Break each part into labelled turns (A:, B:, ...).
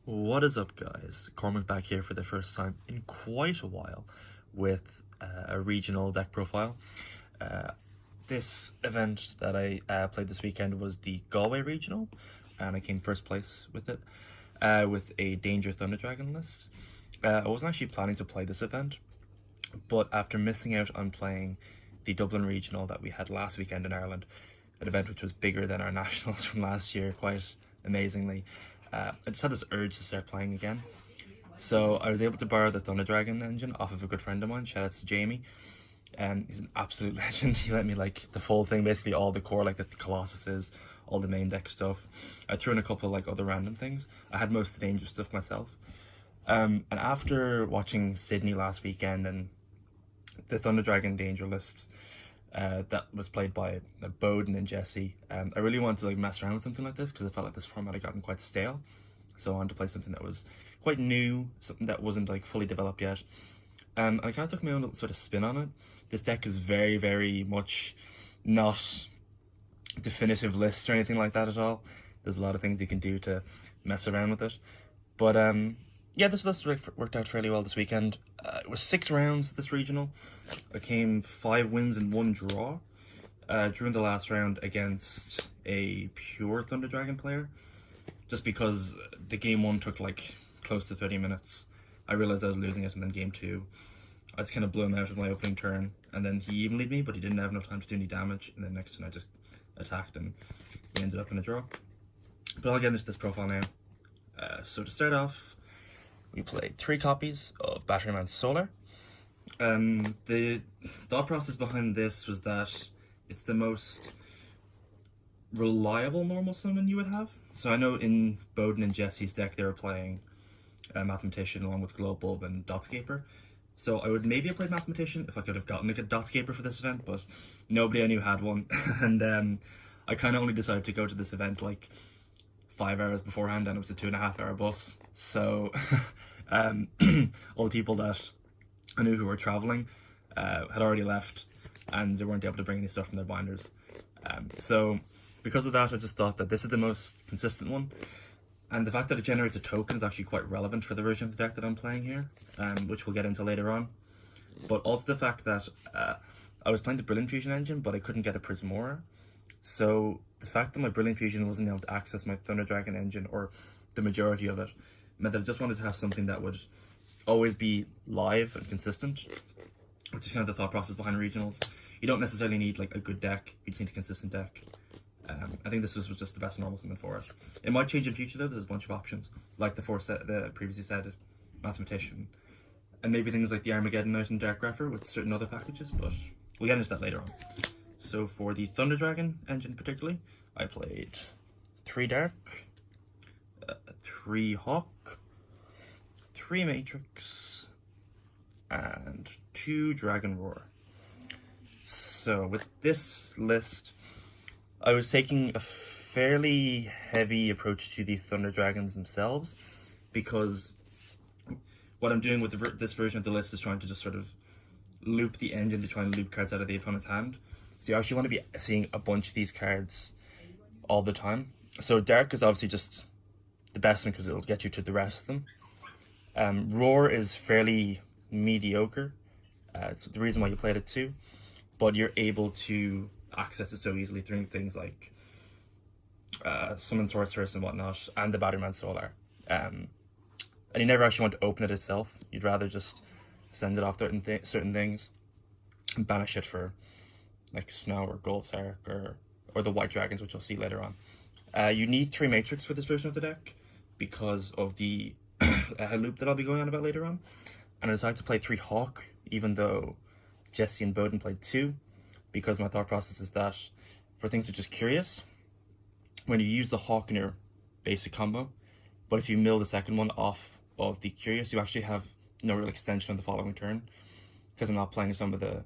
A: What is up, guys? Cormac back here for the first time in quite a while with a regional deck profile. This event that I played this weekend was the Galway regional, and I came first place with it with a Danger Thunder Dragon list. I wasn't actually planning to play this event, but after missing out on playing the Dublin regional that we had last weekend in Ireland, an event which was bigger than our nationals from last year, quite amazingly, I just had this urge to start playing again. So I was able to borrow the Thunder Dragon engine off of a good friend of mine. Shout out to Jamie. He's an absolute legend. He let me like the full thing, basically all the core, like the Colossuses, all the main deck stuff. I threw in a couple of like other random things. I had most of the dangerous stuff myself. And after watching Sydney last weekend and the Thunder Dragon Danger list that was played by Bowden and Jesse, I really wanted to like mess around with something like this because I felt like this format had gotten quite stale. So I wanted to play something that was quite new, something that wasn't like fully developed yet. And I kind of took my own little sort of spin on it. This deck is very, very much not definitive lists or anything like that at all. There's a lot of things you can do to mess around with it. But yeah, this list worked out fairly well this weekend. It was 6 rounds this regional. I came 5 wins and 1 draw. Drew in the last round against a pure Thunder Dragon player, just because the game 1 took like close to 30 minutes. I realized I was losing it, and then game 2, I just kind of blew him out of my opening turn, and then he evened me, but he didn't have enough time to do any damage, and then next turn I just attacked, and we ended up in a draw. But I'll get into this profile now. So to start off, we played 3 copies of Batteryman Solar. The thought process behind this was that it's the most reliable normal summon you would have. So I know in Bowden and Jesse's deck they were playing Mathematician along with Glowbulb and Dotscaper. So I would maybe have played Mathematician if I could have gotten a good Dotscaper for this event, but nobody I knew had one. And I kind of only decided to go to this event like 5 hours beforehand, and it was a 2.5 hour bus. So all the people that I knew who were traveling had already left, and they weren't able to bring any stuff from their binders. So because of that, I just thought that this is the most consistent one. And the fact that it generates a token is actually quite relevant for the version of the deck that I'm playing here, which we'll get into later on. But also the fact that I was playing the Brilliant Fusion engine, but I couldn't get a Prismora. So the fact that my Brilliant Fusion wasn't able to access my Thunder Dragon engine, or the majority of it, meant that I just wanted to have something that would always be live and consistent, which is kind of the thought process behind regionals. You don't necessarily need like a good deck, you just need a consistent deck. I think this was just the best normal summon for it. It might change in future though. There's a bunch of options, like the previously said Mathematician, and maybe things like the Armageddon Knight and Dark Grapher with certain other packages, but we'll get into that later on. So for the Thunder Dragon engine particularly, I played 3 Dark, 3 Hawk, 3 Matrix, and 2 Dragon Roar. So with this list, I was taking a fairly heavy approach to the Thunder Dragons themselves, because what I'm doing with this version of the list is trying to just sort of loop the engine to try and loop cards out of the opponent's hand. So you actually want to be seeing a bunch of these cards all the time. So Dark is obviously just the best one because it'll get you to the rest of them. Roar is fairly mediocre. It's the reason why you played it too, but you're able to access it so easily through things like Summon Sorceress and whatnot, and the Batteryman Solar. And you never actually want to open it itself. You'd rather just send it off certain things and banish it for like Snow or Goldsark or the White Dragons, which you'll see later on. You need 3 Matrix for this version of the deck because of the loop that I'll be going on about later on. And I decided to play 3 Hawk, even though Jesse and Bowden played 2, because my thought process is that for things that are just curious, when you use the Hawk in your basic combo, but if you mill the second one off of the Curious, you actually have no real extension on the following turn, because I'm not playing some of the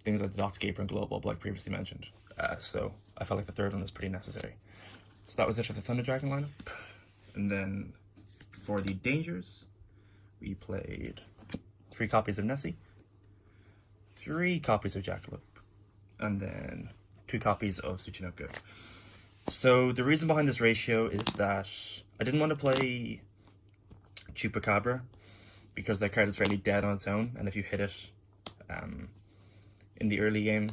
A: things like the Dotscaper and Glowbulb like previously mentioned. So I felt like the third one was pretty necessary. So that was it for the Thunder Dragon lineup. And then for the Dangers, we played 3 copies of Nessie, 3 copies of Jackalope, and then 2 copies of Tsuchinoko. So the reason behind this ratio is that I didn't want to play Chupacabra, because that card is fairly dead on its own, and if you hit it in the early game,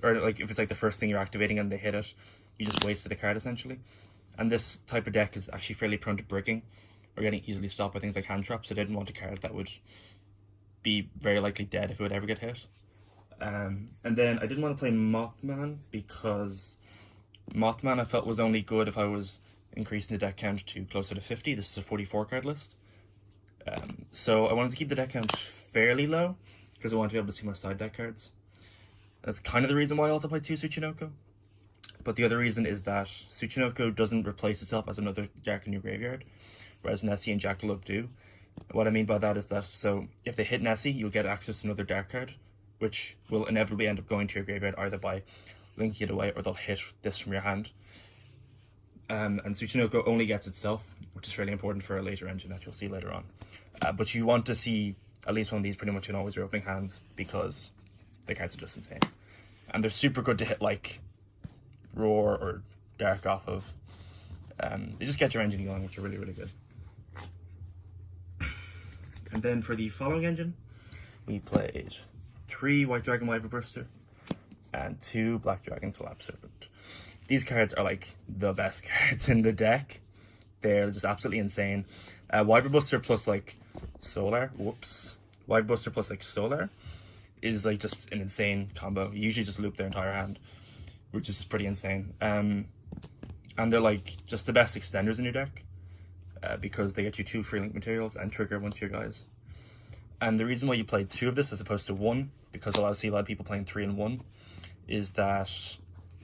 A: or like if it's like the first thing you're activating and they hit it, you just wasted a card essentially. And this type of deck is actually fairly prone to bricking or getting easily stopped by things like hand traps, so I didn't want a card that would be very likely dead if it would ever get hit. And then I didn't want to play Mothman because Mothman I felt was only good if I was increasing the deck count to closer to 50. This is a 44 card list. So I wanted to keep the deck count fairly low because I wanted to be able to see my side deck cards. That's kind of the reason why I also played 2 Tsuchinoko. But the other reason is that Tsuchinoko doesn't replace itself as another deck in your graveyard, whereas Nessie and Jackalope do. What I mean by that is that, so if they hit Nessie, you'll get access to another dark card, which will inevitably end up going to your graveyard either by linking it away or they'll hit this from your hand. And Tsuchinoko only gets itself, which is really important for a later engine that you'll see later on. But you want to see at least one of these pretty much in always your opening hand because the cards are just insane. And they're super good to hit like Roar or Dark off of. They just get your engine going, which are really, really good. And then for the following engine, we played 3 White Dragon Wyverburster and 2 Black Dragon Collapse Serpent. These cards are like the best cards in the deck. They're just absolutely insane. Wyverbuster plus like Solar, Wyverbuster plus like Solar is like just an insane combo. You usually just loop their entire hand, which is pretty insane. And they're like just the best extenders in your deck because they get you 2 free link materials and trigger one of your guys. And the reason why you played 2 of this as opposed to 1, because I see a lot of people playing 3 and 1, is that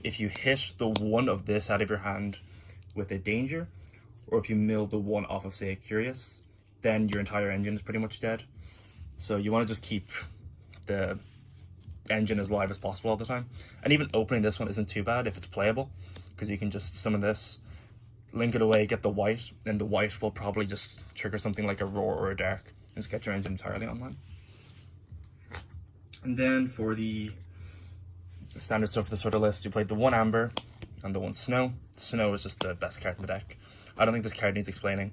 A: if you hit the 1 of this out of your hand with a danger, or if you mill the 1 off of, say, a Curious, then your entire engine is pretty much dead. So you want to just keep the engine as live as possible all the time. And even opening this one isn't too bad if it's playable, because you can just summon this, link it away, get the white, and the white will probably just trigger something like a Roar or a Dark, and just get your engine entirely online. And then for the standard stuff for the sort of list, you played the 1 Amber and the 1 Snow. The Snow is just the best card in the deck. I don't think this card needs explaining.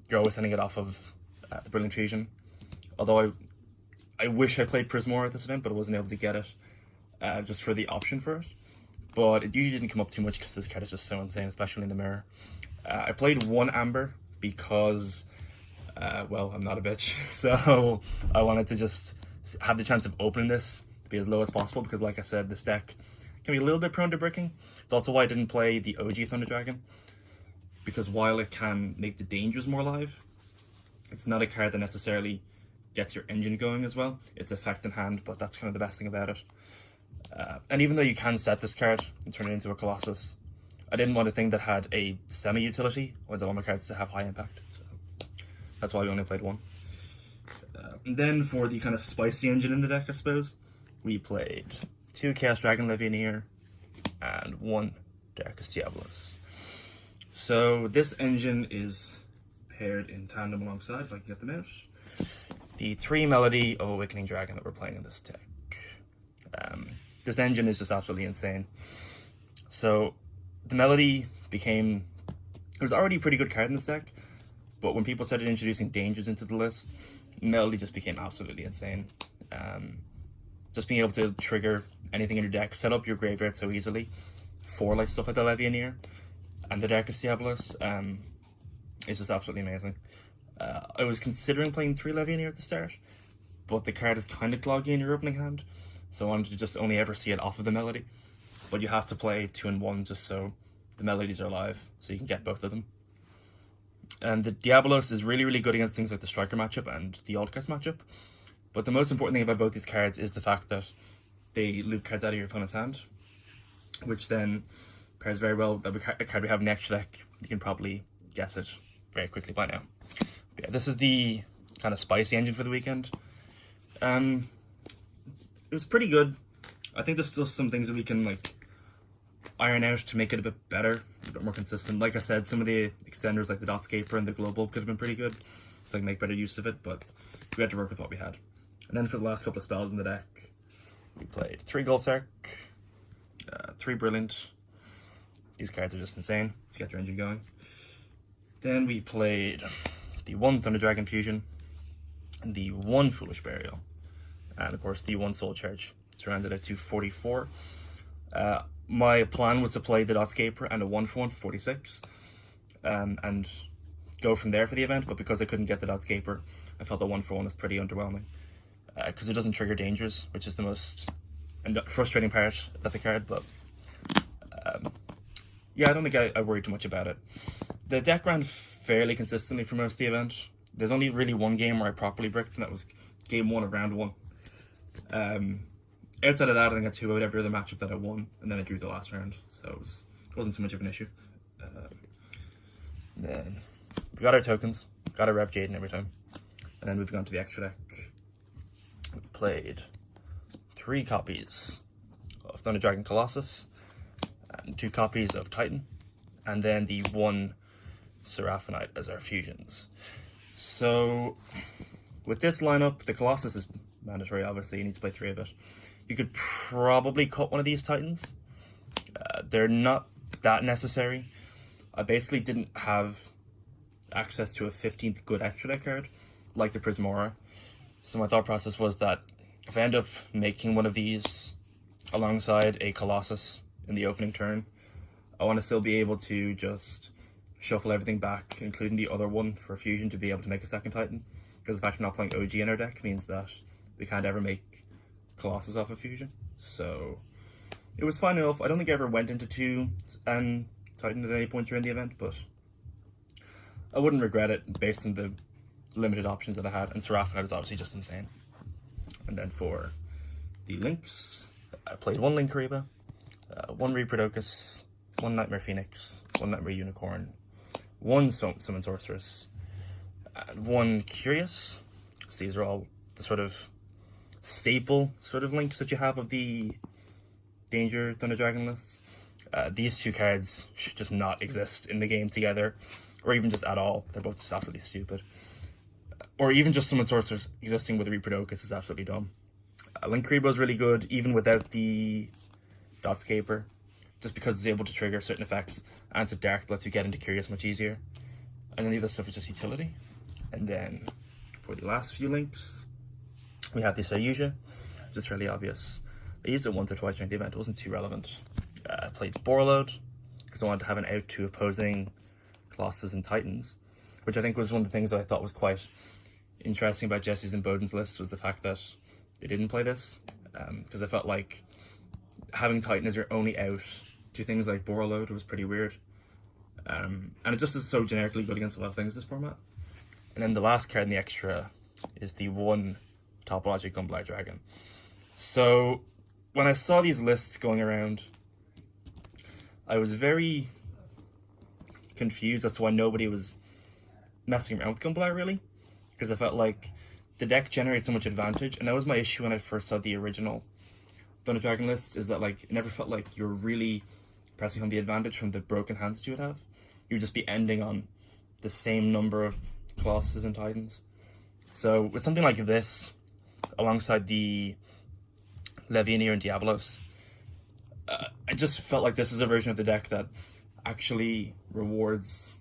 A: You're always sending it off of the Brilliant Fusion. Although I wish I played Prismora at this event, but I wasn't able to get it just for the option for it. But it usually didn't come up too much because this card is just so insane, especially in the mirror. I played 1 Amber because, well, I'm not a bitch. So I wanted to just have the chance of opening this to be as low as possible because, like I said, this deck can be a little bit prone to bricking. It's also why I didn't play the OG Thunder Dragon, because while it can make the dangers more live, it's not a card that necessarily gets your engine going as well. It's effect in hand, but that's kind of the best thing about it. And even though you can set this card and turn it into a Colossus, I didn't want a thing that had a semi-utility. I wanted all my cards to have high impact, so that's why we only played 1. And then for the kind of spicy engine in the deck, I suppose, we played 2 Chaos Dragon Legionnaire and 1 Darkus Diabolus. So this engine is paired in tandem alongside, if I can get them out, the 3 Melody of Awakening Dragon that we're playing in this deck. This engine is just absolutely insane. So the Melody it was already a pretty good card in this deck, but when people started introducing dangers into the list, Melody just became absolutely insane. Just being able to trigger anything in your deck, set up your graveyard so easily for like stuff like the Legionnaire and the Darkus Diabolus is just absolutely amazing. I was considering playing 3 Legionnaire at the start, but the card is kind of gloggy in your opening hand, so I wanted to just only ever see it off of the Melody. But you have to play 2 and 1 just so the Melodies are live, so you can get both of them. And the Diabolos is really, really good against things like the Striker matchup and the Aldcast matchup. But the most important thing about both these cards is the fact that they loop cards out of your opponent's hand, which then pairs very well with a card we have next deck. You can probably guess it very quickly by now. But yeah, this is the kind of spicy engine for the weekend. It was pretty good. I think there's still some things that we can like iron out to make it a bit better, a bit more consistent. Like I said, some of the extenders like the Dotscaper and the Global could have been pretty good to like make better use of it, but we had to work with what we had. And then for the last couple of spells in the deck, we played 3 Goldsark, 3 Brilliant. These cards are just insane to get your engine going. Then we played the 1 Thunder Dragon Fusion, and the 1 Foolish Burial, and of course the 1 Soul Charge. It's rounded out to 44. My plan was to play the Dotscaper and a 1-for-1 46, and go from there for the event, but because I couldn't get the Dotscaper, I felt the 1-for-1 was pretty underwhelming, because it doesn't trigger dangers, which is the most frustrating part of the card. But yeah, I don't think I worried too much about it. The deck ran fairly consistently for most of the event. There's only really one game where I properly bricked, and that was game 1 of round 1. Outside of that, I think I 2-0'd every other matchup that I won, and then I drew the last round, so it wasn't too much of an issue. Then we got our tokens, got our Rep Jaden every time, and then moving on to the extra deck. We played 3 copies of Thunder Dragon Colossus, and 2 copies of Titan, and then the 1 Seraphonite as our fusions. So with this lineup, the Colossus is mandatory, obviously. You need to play 3 of it. You could probably cut one of these Titans. They're not that necessary. I basically didn't have access to a 15th good extra deck card, like the Prismora. So my thought process was that if I end up making one of these alongside a Colossus in the opening turn, I want to still be able to just shuffle everything back, including the other one for a fusion, to be able to make a second Titan. Because the fact we're not playing OG in our deck means that we can't ever make Colossus off of fusion. So it was fine enough. I don't think I ever went into 2 and Titan at any point during the event, but I wouldn't regret it based on the limited options that I had. And Seraphonite is obviously just insane. And then for the links, I played 1 Link Kariba, 1 Reaperdocus, 1 Nightmare Phoenix, 1 Nightmare Unicorn, 1 Summon Sorceress, and 1 Curious. So these are all the sort of staple sort of links that you have of the Danger Thunder Dragon lists. These 2 cards should just not exist in the game together, or even just at all. They're both just absolutely stupid. Or even just Summon Sorceress existing with Reaperdocus is absolutely dumb. Link Kariba is really good, even without the Dotscaper, just because it's able to trigger certain effects, and it's a dark that lets you get into Curious much easier. And then the other stuff is just utility. And then for the last few links, we have this Yugioh, just really obvious. I used it once or twice during the event, it wasn't too relevant. I played Borreload, because I wanted to have an out to opposing Colossus and Titans, which I think was one of the things that I thought was quite interesting about Jesse's and Bowden's list, was the fact that they didn't play this, because I felt like having Titan as your only out to things like Borreload was pretty weird. And it just is so generically good against a lot of things, this format. And then the last card in the extra is the 1 Topologic Gunblight Dragon. So when I saw these lists going around, I was very confused as to why nobody was messing around with Gunblight, really. Because I felt like the deck generates so much advantage, and that was my issue when I first saw the original Thunder Dragon list, is that like it never felt like you're really pressing on the advantage from the broken hands that you would have. You would just be ending on the same number of Colossus and Titans. So with something like this, alongside the Levianeer and Diablos, I just felt like this is a version of the deck that actually rewards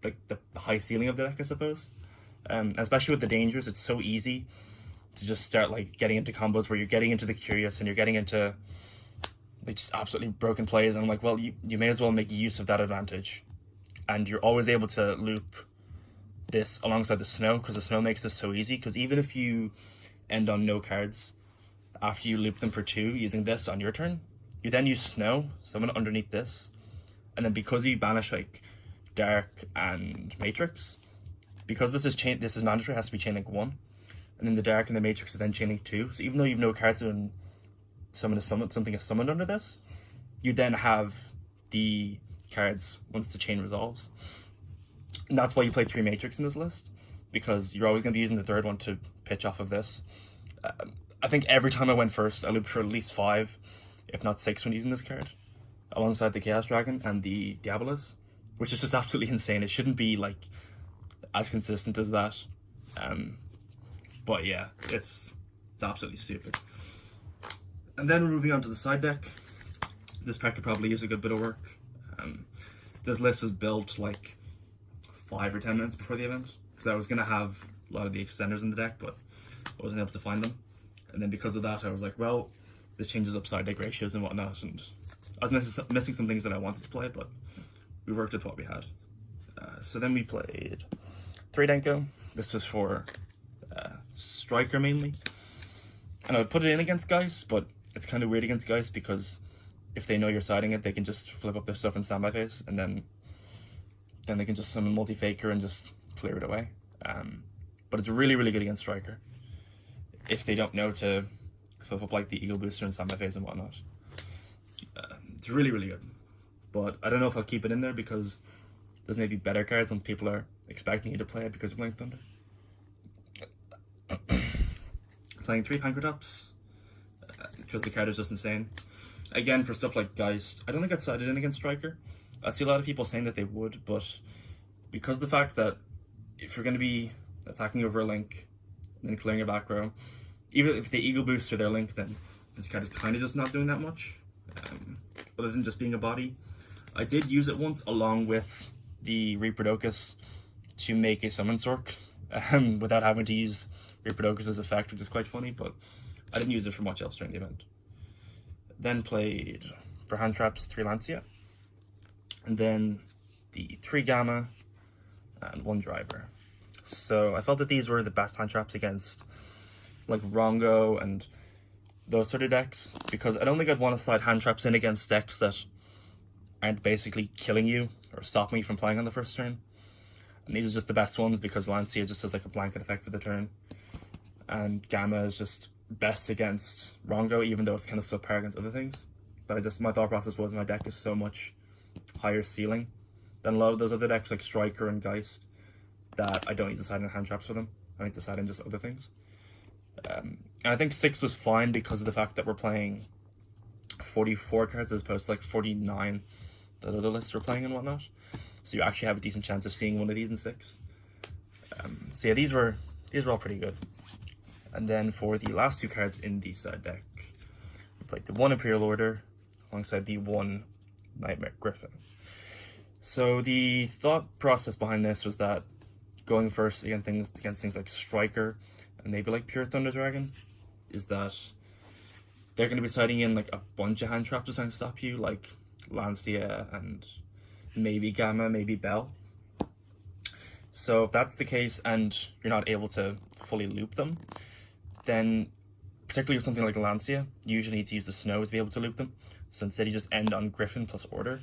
A: like the high ceiling of the deck, I suppose. Especially with the dangers, it's so easy to just start like getting into combos where you're getting into the Curious and you're getting into like just absolutely broken plays, and I'm like, well, you may as well make use of that advantage. And you're always able to loop this alongside the Snow, because the Snow makes this so easy, because even if you end on no cards after you loop them for 2 using this on your turn, you then use Snow, summon underneath this, and then because you banish like Dark and Matrix, because this is mandatory, it has to be chain link 1, and then the Dark and the Matrix are then chain link 2, so even though you have no cards and something is summoned under this, you then have the cards once the chain resolves. And that's why you play 3 Matrix in this list, because you're always going to be using the 3rd one to pitch off of this. I think every time I went first, I looped for at least 5, if not 6, when using this card, alongside the Chaos Dragon and the Diabolus, which is just absolutely insane. It shouldn't be like as consistent as that. But yeah, it's absolutely stupid. And then we're moving on to the side deck. This pack could probably use a good bit of work. This list is built like 5 or 10 minutes before the event, because I was going to have a lot of the extenders in the deck, but I wasn't able to find them. And then because of that, I was like, well, this changes up side deck ratios and whatnot, and I was missing some things that I wanted to play, but we worked with what we had. So then we played 3 Denko. This was for Striker mainly. And I would put it in against Geist, but it's kind of weird against Geist because if they know you're siding it, they can just flip up their stuff in standby phase, and then they can just summon multi-faker and just clear it away. But it's really, really good against Striker if they don't know to flip up like the Ego Booster and standby phase and whatnot. It's really, really good. But I don't know if I'll keep it in there because there's maybe better cards once people are expecting you to play it because of Blink Thunder. Playing 3 Pankratops because the card is just insane. Again, for stuff like Geist, I don't think I'd sided in against Striker. I see a lot of people saying that they would, but because of the fact that if you're going to be attacking over a Link and then clearing your back row, even if they Ego Booster their Link, then this card is kind of just not doing that much, other than just being a body. I did use it once along with the Reaperdocus to make a Summon Sork, without having to use Reaperdocus' effect, which is quite funny, but I didn't use it for much else during the event. Then played, for hand traps, 3 Lancia, and then the 3 Gamma, and 1 Driver. So I felt that these were the best hand traps against like Rongo and those sort of decks, because I don't think I'd want to slide hand traps in against decks that aren't basically killing you or stopping you from playing on the first turn. And these are just the best ones because Lancia just has like a blanket effect for the turn, and Gamma is just best against Rongo, even though it's kind of subpar against other things. But my thought process was my deck is so much higher ceiling than a lot of those other decks like Striker and Geist that I don't need to side in hand traps for them. I need to side in just other things. And I think 6 was fine because of the fact that we're playing 44 cards as opposed to like 49 that other lists are playing and whatnot. So you actually have a decent chance of seeing one of these in 6. So yeah, these were all pretty good. And then for the last 2 cards in the side deck, we played the 1 Imperial Order alongside the 1 Nightmare Griffin. So the thought process behind this was that going first against things like Striker and maybe like Pure Thunder Dragon is that they're going to be siding in like a bunch of hand traps to try and stop you, like Lancia and maybe Gamma, maybe Bell. So if that's the case and you're not able to fully loop them, then particularly with something like Lancia, you usually need to use the Snow to be able to loop them. So instead you just end on Griffin plus Order,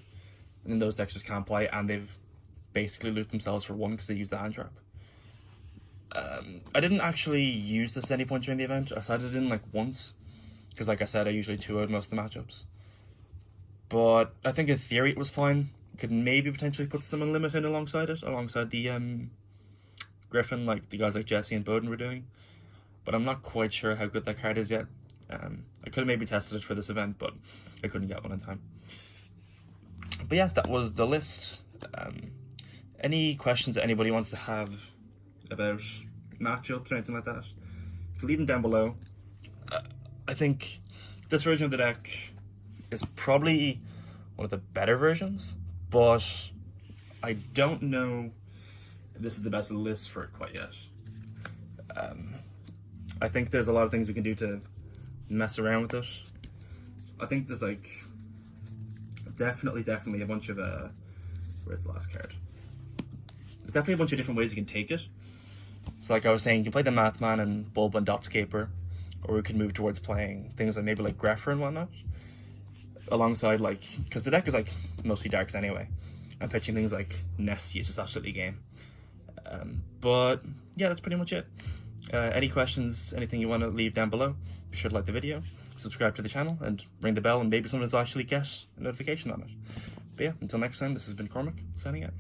A: and then those decks just can't play, and they've basically looped themselves for 1 because they used the hand trap. I didn't actually use this at any point during the event. I sided in like once, because like I said, I usually 2-0'd most of the matchups. But I think in theory it was fine. You could maybe potentially put Summon Limit in alongside it, alongside the Griffin, like the guys like Jesse and Bowden were doing. But I'm not quite sure how good that card is yet. I could have maybe tested it for this event, but I couldn't get one in time. But yeah, that was the list. Any questions that anybody wants to have about matchups or anything like that, you can leave them down below. I think this version of the deck is probably one of the better versions, but I don't know if this is the best list for it quite yet. I think there's a lot of things we can do to mess around with it. I think there's like definitely a bunch of where's the last card? There's definitely a bunch of different ways you can take it. So like I was saying, you can play the Mathman and Bulba and Dotscaper, or we could move towards playing things like maybe like Greffer and whatnot, alongside like, because the deck is like mostly darks anyway, and pitching things like Nesty is just absolutely game. But yeah, that's pretty much it. Any questions, anything you want to leave down below, be sure to like the video, subscribe to the channel, and ring the bell, and maybe someone will actually get a notification on it. But yeah, until next time, this has been Cormac, signing out.